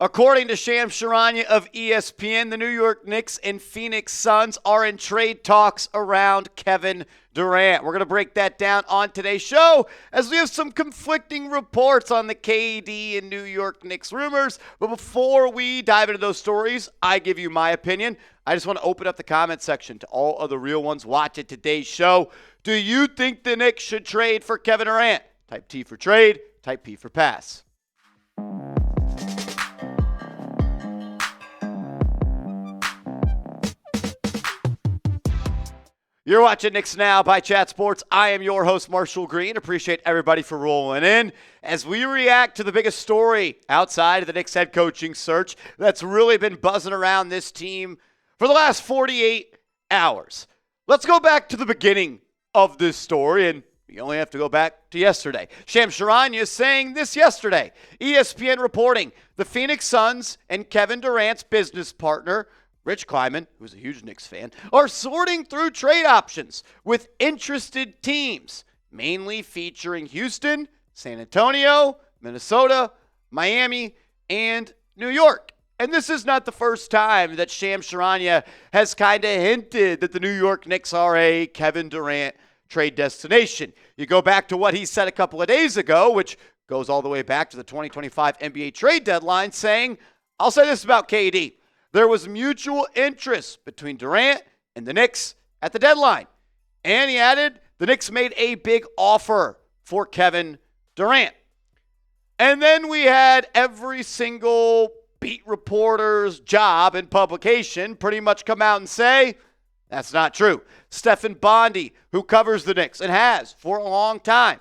According to Charania of ESPN, the New York Knicks and Phoenix Suns are in trade talks around Kevin Durant. We're going to break that down on today's show as we have some conflicting reports on the KD and New York Knicks rumors. But before we dive into those stories, I give you my opinion. I just want to open up the comment section to all of the real ones watching today's show. Do you think the Knicks should trade for Kevin Durant? Type T for trade, type P for pass. You're watching Knicks Now by Chat Sports. I am your host, Marshall Green. Appreciate everybody for rolling in as we react to the biggest story outside of the Knicks head coaching search that's really been buzzing around this team for the last 48 hours. Let's go back to the beginning of this story, and you only have to go back to yesterday. Charania saying this yesterday. ESPN reporting the Phoenix Suns and Kevin Durant's business partner, Rich Kleiman, who's a huge Knicks fan, are sorting through trade options with interested teams, mainly featuring Houston, San Antonio, Minnesota, Miami, and New York. And this is not the first time that Charania has kind of hinted that the New York Knicks are a Kevin Durant trade destination. You go back to what he said a couple of days ago, which goes all the way back to the 2025 NBA trade deadline, saying, I'll say this about KD. There was mutual interest between Durant and the Knicks at the deadline. And he added, the Knicks made a big offer for Kevin Durant. And then we had every single beat reporter's job and publication pretty much come out and say, that's not true. Stefon Bondy, who covers the Knicks and has for a long time,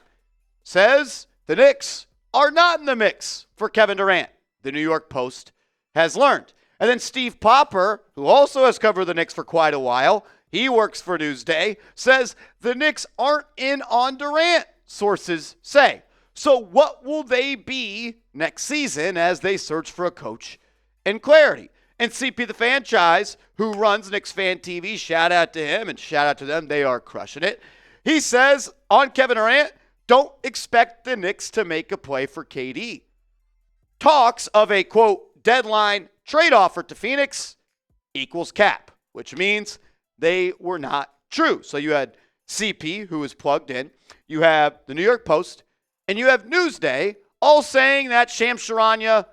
says the Knicks are not in the mix for Kevin Durant. The New York Post has learned. And then Steve Popper, who also has covered the Knicks for quite a while, he works for Newsday, says the Knicks aren't in on Durant, sources say. So what will they be next season as they search for a coach and clarity? And CP the Fanchise, who runs Knicks Fan TV, shout out to him and shout out to them. They are crushing it. He says on Kevin Durant, don't expect the Knicks to make a play for KD. Talks of a, quote, deadline trade offer to Phoenix equals cap, which means they were not true. So you had CP, who is plugged in. You have the New York Post, and you have Newsday, all saying that Charania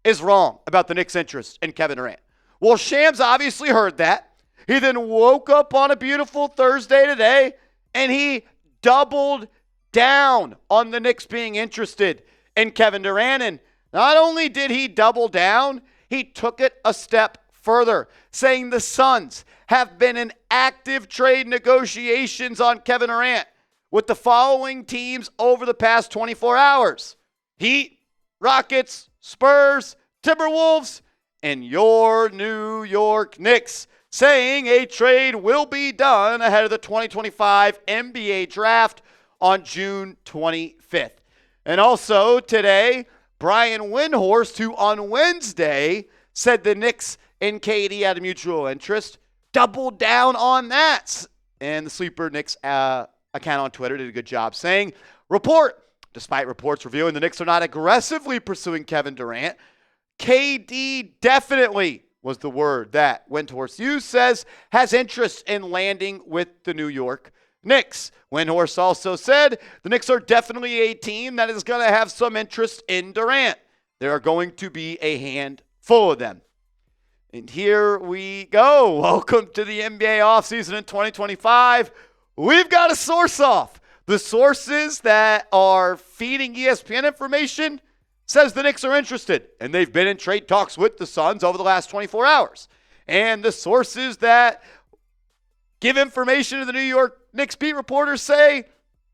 is wrong about the Knicks' interest in Kevin Durant. Well, Shams obviously heard that. He then woke up on a beautiful Thursday today, and he doubled down on the Knicks being interested in Kevin Durant. And not only did he double down, he took it a step further, saying the Suns have been in active trade negotiations on Kevin Durant with the following teams over the past 24 hours. Heat, Rockets, Spurs, Timberwolves, and your New York Knicks, saying a trade will be done ahead of the 2025 NBA draft on June 25th. And also today, Brian Windhorst, who on Wednesday said the Knicks and KD had a mutual interest, doubled down on that. And the Sleeper Knicks account on Twitter did a good job saying, despite reports revealing the Knicks are not aggressively pursuing Kevin Durant, KD definitely was the word that Windhorst used, says has interest in landing with the New York Knicks. Windhorst also said the Knicks are definitely a team that is going to have some interest in Durant. There are going to be a handful of them. And here we go. Welcome to the NBA offseason in 2025. We've got a source off. The sources that are feeding ESPN information says the Knicks are interested, and they've been in trade talks with the Suns over the last 24 hours. And the sources that give information to the New York Knicks beat reporters say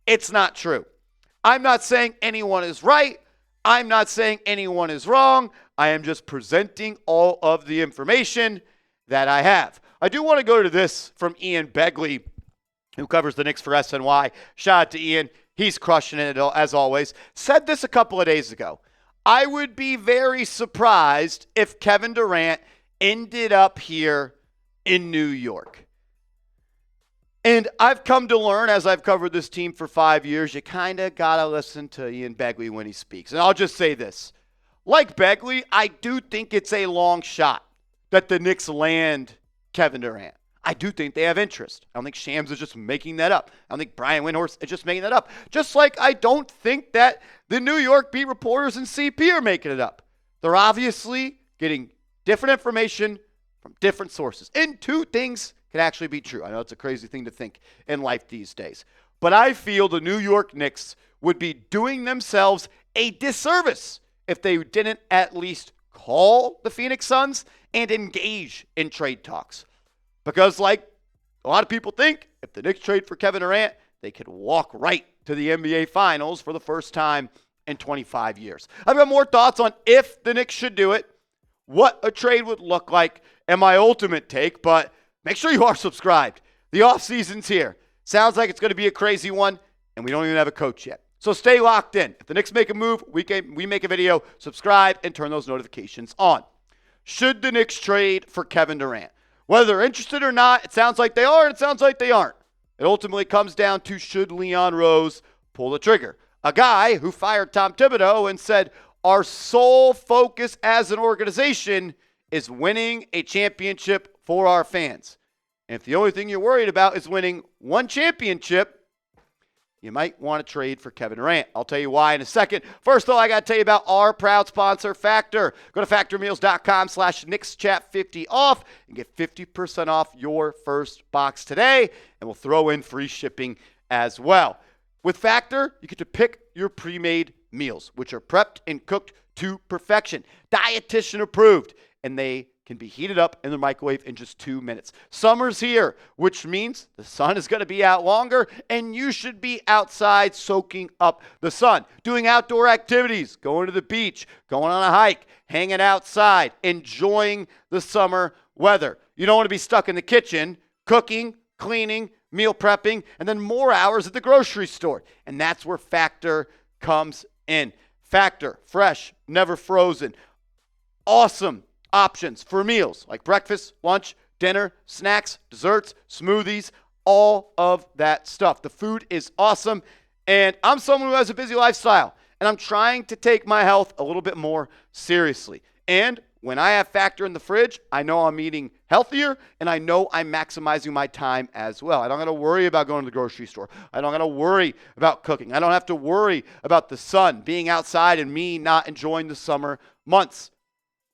it's not true. I'm not saying anyone is right. I'm not saying anyone is wrong. I am just presenting all of the information that I have. I do want to go to this from Ian Begley, who covers the Knicks for SNY. Shout out to Ian. He's crushing it as always. Said this a couple of days ago. I would be very surprised if Kevin Durant ended up here in New York. And I've come to learn, as I've covered this team for 5 years, you kind of got to listen to Ian Begley when he speaks. And I'll just say this. like Begley, I do think it's a long shot that the Knicks land Kevin Durant. I do think they have interest. I don't think Shams is just making that up. I don't think Bryant Windhorst is just making that up. Just like I don't think that the New York beat reporters and CP are making it up. They're obviously getting different information from different sources. And two things can actually be true. I know it's a crazy thing to think in life these days. But I feel the New York Knicks would be doing themselves a disservice if they didn't at least call the Phoenix Suns and engage in trade talks. Because like a lot of people think, if the Knicks trade for Kevin Durant, they could walk right to the NBA Finals for the first time in 25 years. I've got more thoughts on if the Knicks should do it, what a trade would look like, and my ultimate take, but make sure you are subscribed. The offseason's here. Sounds like it's going to be a crazy one, and we don't even have a coach yet. So stay locked in. If the Knicks make a move, we make a video, subscribe, and turn those notifications on. Should the Knicks trade for Kevin Durant? Whether they're interested or not, it sounds like they are, and it sounds like they aren't. It ultimately comes down to should Leon Rose pull the trigger. A guy who fired Tom Thibodeau and said, our sole focus as an organization is winning a championship for our fans. And if the only thing you're worried about is winning one championship, you might want to trade for Kevin Durant. I'll tell you why in a second. First, though, I got to tell you about our proud sponsor, Factor. Go to factormeals.com/KnicksChat50 off and get 50% off your first box today, and we'll throw in free shipping as well. With Factor, you get to pick your pre-made meals, which are prepped and cooked to perfection. Dietitian approved, and they can be heated up in the microwave in just 2 minutes. Summer's here, which means the sun is going to be out longer, and you should be outside soaking up the sun, doing outdoor activities, going to the beach, going on a hike, hanging outside, enjoying the summer weather. You don't want to be stuck in the kitchen, cooking, cleaning, meal prepping, and then more hours at the grocery store. And that's where Factor comes in. Factor, fresh, never frozen. Awesome options for meals like breakfast, lunch, dinner, snacks, desserts, smoothies, all of that stuff. The food is awesome, and I'm someone who has a busy lifestyle, and I'm trying to take my health a little bit more seriously. And when I have Factor in the fridge, I know I'm eating healthier, and I know I'm maximizing my time as well. I don't got to worry about going to the grocery store. I don't got to worry about cooking. I don't have to worry about the sun being outside and me not enjoying the summer months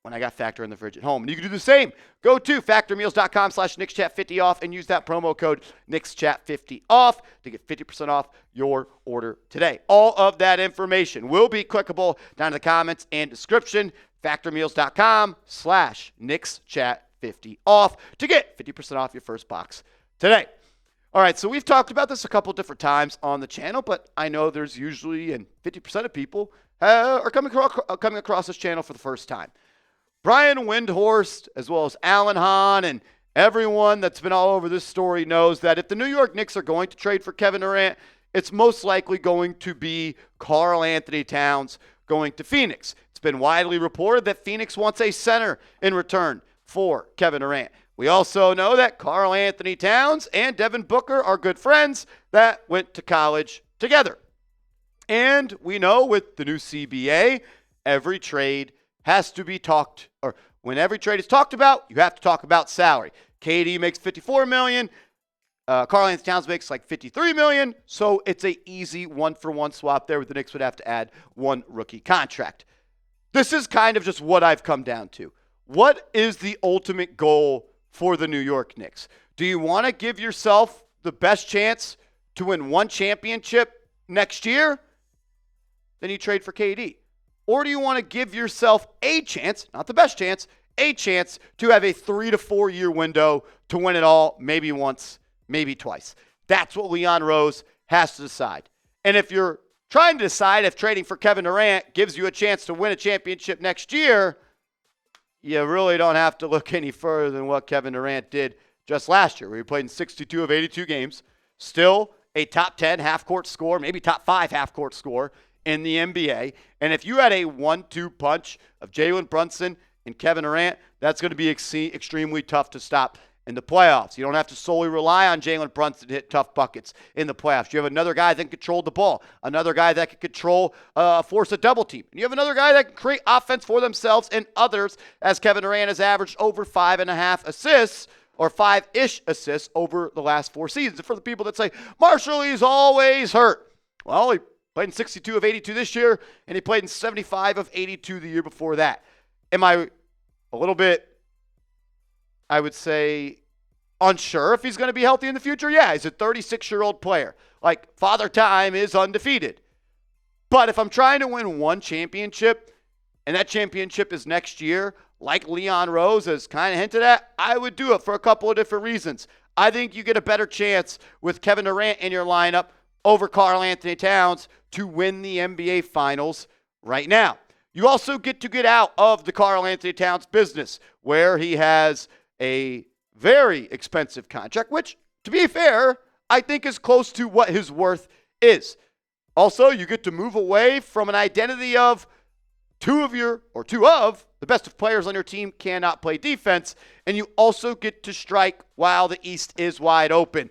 when I got Factor in the fridge at home. And you can do the same. Go to factormeals.com/KnicksChat50 off and use that promo code KnicksChat50 off to get 50% off your order today. All of that information will be clickable down in the comments and description. Factormeals.com/KnicksChat50 off to get 50% off your first box today. All right, so we've talked about this a couple different times on the channel, but I know there's usually, and 50% of people are coming across this channel for the first time. Brian Windhorst, as well as Alan Hahn, and everyone that's been all over this story knows that if the New York Knicks are going to trade for Kevin Durant, it's most likely going to be Karl Anthony Towns going to Phoenix. It's been widely reported that Phoenix wants a center in return for Kevin Durant. We also know that Karl Anthony Towns and Devin Booker are good friends that went to college together. And we know with the new CBA, every trade has to be talked, or when every trade is talked about, you have to talk about salary. KD makes $54 million. Karl Anthony Towns makes like $53 million. So it's an easy one-for-one swap there, where the Knicks would have to add one rookie contract. This is kind of just what I've come down to. What is the ultimate goal for the New York Knicks? Do you want to give yourself the best chance to win one championship next year? Then you trade for KD. Or do you want to give yourself a chance, not the best chance, a chance to have a 3 to 4 year window to win it all, maybe once, maybe twice? That's what Leon Rose has to decide. And if you're trying to decide if trading for Kevin Durant gives you a chance to win a championship next year, you really don't have to look any further than what Kevin Durant did just last year, where he played in 62 of 82 games, still a top 10 half-court scorer, maybe top 5 half-court scorer in the NBA. And if you had a 1-2 punch of Jalen Brunson and Kevin Durant, that's going to be extremely tough to stop in the playoffs. You don't have to solely rely on Jalen Brunson to hit tough buckets in the playoffs. You have another guy that can control the ball, another guy that can control, force a double team. And you have another guy that can create offense for themselves and others, as Kevin Durant has averaged over 5.5 assists, or 5-ish assists over the last 4 seasons. And for the people that say, Marshall, he's always hurt. Well, he played in 62 of 82 this year, and he played in 75 of 82 the year before that. Am I a little bit, I would say, unsure if he's going to be healthy in the future? Yeah, he's a 36-year-old player. Like, Father Time is undefeated. But if I'm trying to win one championship, and that championship is next year, like Leon Rose has kind of hinted at, I would do it for a couple of different reasons. I think you get a better chance with Kevin Durant in your lineup over Karl-Anthony Towns to win the NBA Finals right now. You also get to get out of the Karl-Anthony Towns business, where he has a very expensive contract, which, to be fair, I think is close to what his worth is. Also, you get to move away from an identity of two of the best of players on your team cannot play defense, and you also get to strike while the East is wide open.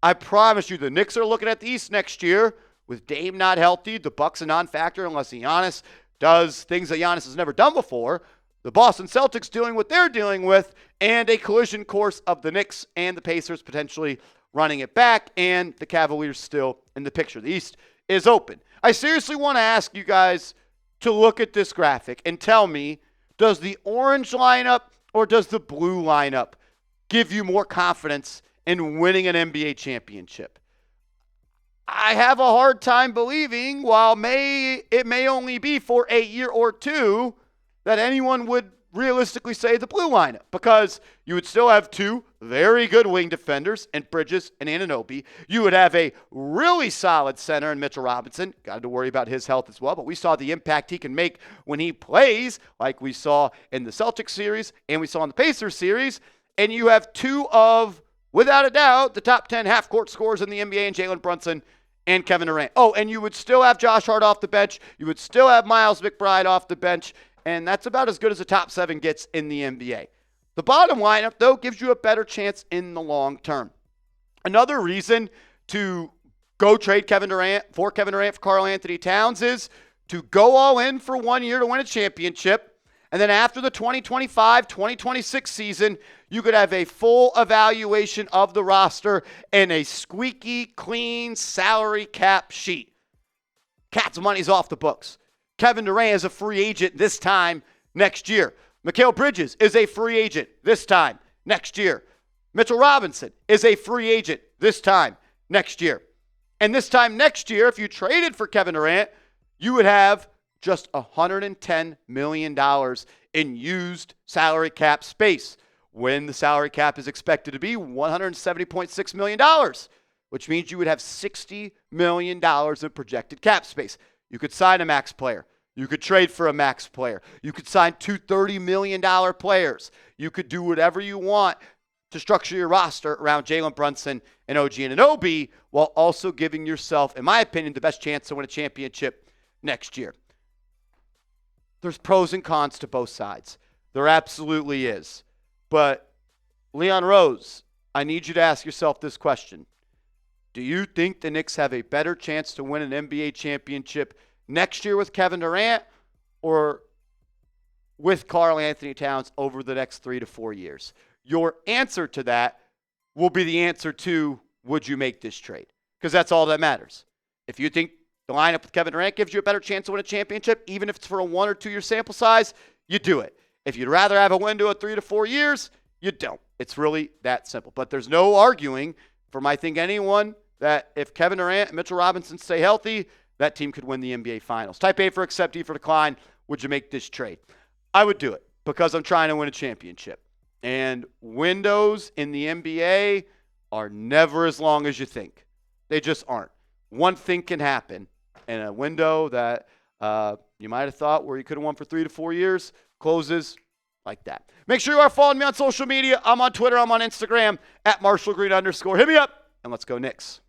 I promise you, the Knicks are looking at the East next year with Dame not healthy, the Bucks a non-factor unless Giannis does things that Giannis has never done before, the Boston Celtics doing what they're dealing with, and a collision course of the Knicks and the Pacers potentially running it back, and the Cavaliers still in the picture. The East is open. I seriously want to ask you guys to look at this graphic and tell me, does the orange lineup or does the blue lineup give you more confidence in winning an NBA championship? I have a hard time believing, while it may only be for a year or two, that anyone would realistically say the blue lineup, because you would still have 2 very good wing defenders in Bridges and Anunoby. You would have a really solid center in Mitchell Robinson. Got to worry about his health as well, but we saw the impact he can make when he plays, like we saw in the Celtics series and we saw in the Pacers series. And you have 2 of, without a doubt, the top 10 half-court scorers in the NBA, and Jalen Brunson and Kevin Durant. Oh, and you would still have Josh Hart off the bench. You would still have Miles McBride off the bench. And that's about as good as a top 7 gets in the NBA. The bottom lineup, though, gives you a better chance in the long term. Another reason to go trade Kevin Durant for Karl-Anthony Towns is to go all in for 1 year to win a championship. And then after the 2025-2026 season, you could have a full evaluation of the roster and a squeaky clean salary cap sheet. Cat's money's off the books. Kevin Durant is a free agent this time next year. Mikal Bridges is a free agent this time next year. Mitchell Robinson is a free agent this time next year. And this time next year, if you traded for Kevin Durant, you would have just $110 million in used salary cap space, when the salary cap is expected to be $170.6 million, which means you would have $60 million in projected cap space. You could sign a max player. You could trade for a max player. You could sign 2 $30 million players. You could do whatever you want to structure your roster around Jalen Brunson and OG Anunoby, while also giving yourself, in my opinion, the best chance to win a championship next year. There's pros and cons to both sides. There absolutely is. But Leon Rose, I need you to ask yourself this question. Do you think the Knicks have a better chance to win an NBA championship next year with Kevin Durant, or with Karl-Anthony Towns over the next 3 to 4 years? Your answer to that will be the answer to, would you make this trade? Because that's all that matters. If you think the lineup with Kevin Durant gives you a better chance to win a championship, even if it's for a 1 or 2 year sample size, you do it. If you'd rather have a window of 3 to 4 years, you don't. It's really that simple. But there's no arguing from, I think, anyone that if Kevin Durant and Mitchell Robinson stay healthy, that team could win the NBA Finals. Type A for accept, D for decline. Would you make this trade? I would do it because I'm trying to win a championship. And windows in the NBA are never as long as you think. They just aren't. One thing can happen, and a window that you might have thought where you could have won for 3 to 4 years closes like that. Make sure you are following me on social media. I'm on Twitter. I'm on Instagram @MarshallGreen_. Hit me up, and let's go Knicks.